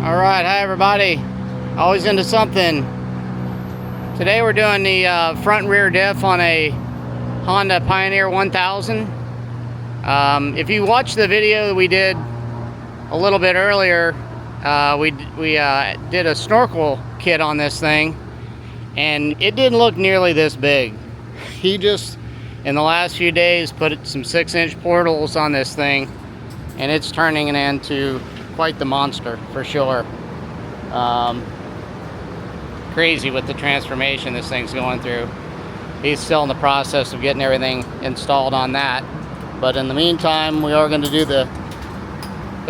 Alright, hi everybody. Always into something. Today we're doing the front and rear diff on a Honda Pioneer 1000. If you watched the video that we did a little bit earlier, we did a snorkel kit on this thing, and it didn't look nearly this big. He just, in the last few days, put some 6-inch portals on this thing, and it's turning it into quite the monster for sure. Crazy with the transformation this thing's going through. He's still in the process of getting everything installed on that, but in the meantime we are going to do the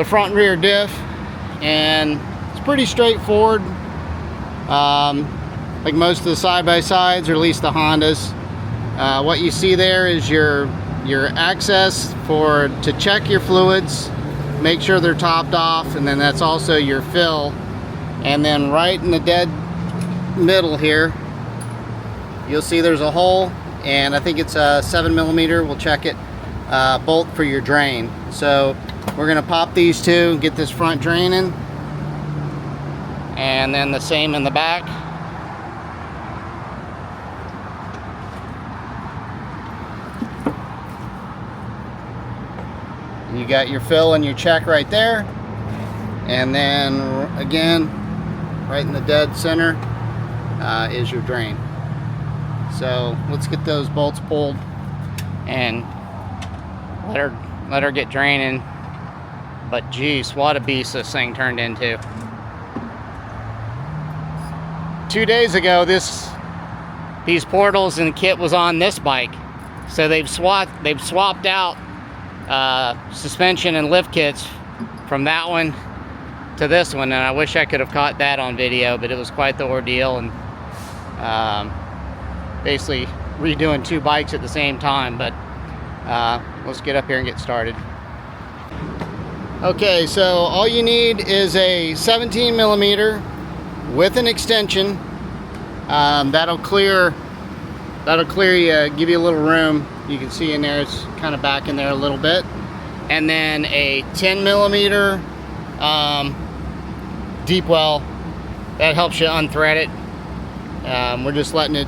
front and rear diff, and it's pretty straightforward, like most of the side-by-sides, or at least the Hondas. What you see there is your access to check your fluids, make sure they're topped off, and then that's also your fill. And then right in the dead middle here, you'll see there's a hole, and I think it's a 7mm, we'll check it, bolt for your drain. So we're gonna pop these two and get this front drain in, and then the same in the back. You got your fill and your check right there, and then again right in the dead center is your drain. So let's get those bolts pulled and let her get draining. But geez, what a beast this thing turned into. 2 days ago these portals and kit was on this bike, so they've swapped out suspension and lift kits from that one to this one, and I wish I could have caught that on video, but it was quite the ordeal, and basically redoing two bikes at the same time. But let's get up here and get started. Okay, so all you need is a 17mm with an extension. That'll clear you, give you a little room. You can see in there, it's kind of back in there a little bit. And then a 10mm deep well, that helps you unthread it. We're just letting it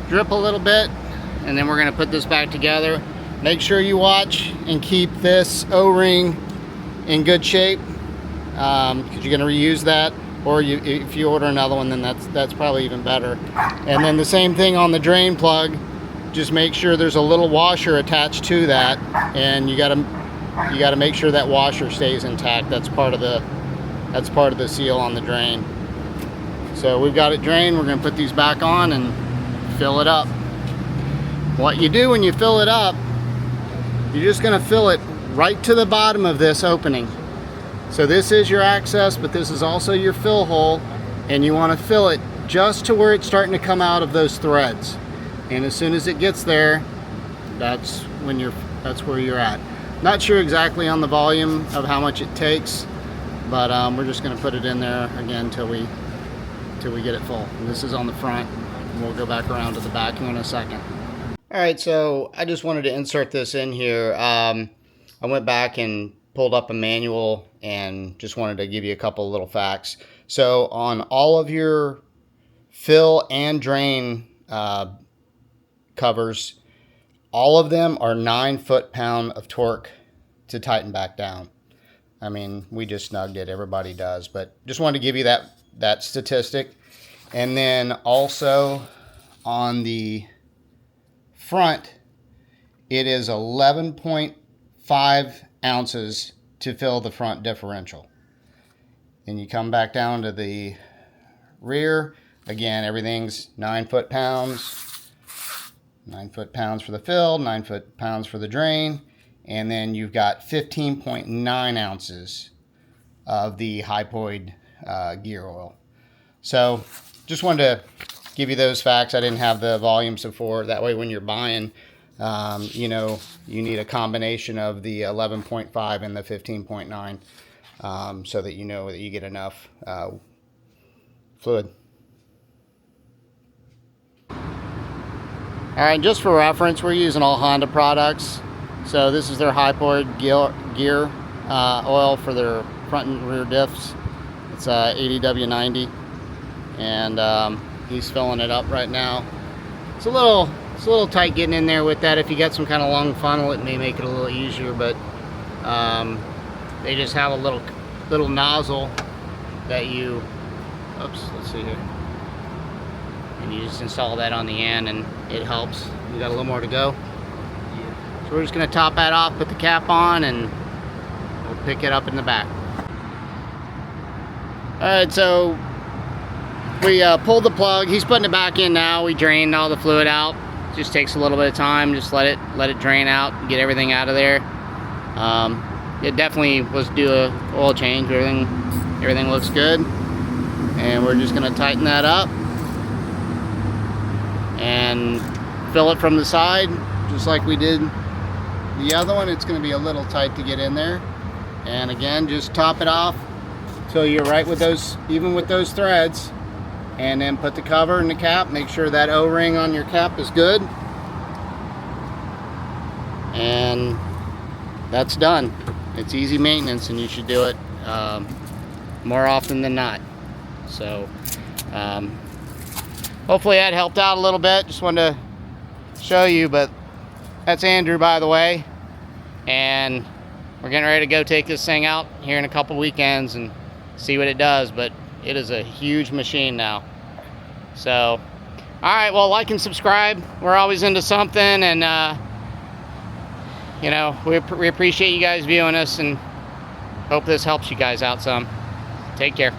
drip a little bit, and then we're going to put this back together. Make sure you watch and keep this O-ring in good shape, because you're going to reuse that, or if you order another one, then that's probably even better. And then the same thing on the drain plug. Just make sure there's a little washer attached to that, and you got to make sure that washer stays intact. That's part of the seal on the drain. So we've got it drained. We're going to put these back on and fill it up. What you do when you fill it up, you're just going to fill it right to the bottom of this opening. So this is your access, but this is also your fill hole, and you want to fill it just to where it's starting to come out of those threads. And as soon as it gets there, that's where you're at. Not sure exactly on the volume of how much it takes, but we're just going to put it in there again till we get it full. And this is on the front, and we'll go back around to the back here in a second. All right, so I just wanted to insert this in here. I went back and pulled up a manual and just wanted to give you a couple of little facts. So on all of your fill and drain covers, all of them are 9 foot-pound of torque to tighten back down. I mean, we just snugged it, everybody does, but just wanted to give you that statistic. And then also on the front, it is 11.5 ounces to fill the front differential. And you come back down to the rear, again, everything's 9 foot-pounds. 9 foot-pounds for the fill, 9 foot-pounds for the drain, and then you've got 15.9 ounces of the Hypoid gear oil. So just wanted to give you those facts. I didn't have the volumes before. That way when you're buying, you know, you need a combination of the 11.5 and the 15.9, so that you know that you get enough fluid. Alright, just for reference, we're using all Honda products. So this is their Hypoid gear oil for their front and rear diffs. It's 80W90, and he's filling it up right now. It's a little tight getting in there with that. If you got some kind of long funnel, it may make it a little easier, but they just have a little nozzle that you, oops, let's see here, and you just install that on the end and it helps. We got a little more to go. So we're just going to top that off, put the cap on, and we'll pick it up in the back. Alright, so we pulled the plug. He's putting it back in now. We drained all the fluid out. Just takes a little bit of time. Just let it drain out and get everything out of there. It definitely was due a oil change. Everything looks good, and we're just going to tighten that up and fill it from the side just like we did the other one. It's going to be a little tight to get in there, and again, just top it off till you're right with those, even with those threads, and then put the cover and the cap. Make sure that O-ring on your cap is good, and that's done. It's easy maintenance, and you should do it more often than not. So hopefully that helped out a little bit. Just wanted to show you. But that's Andrew, by the way, and we're getting ready to go take this thing out here in a couple weekends and see what it does. But it is a huge machine now. So all right, well, like and subscribe. We're always into something, and you know, we appreciate you guys viewing us, and hope this helps you guys out some. Take care.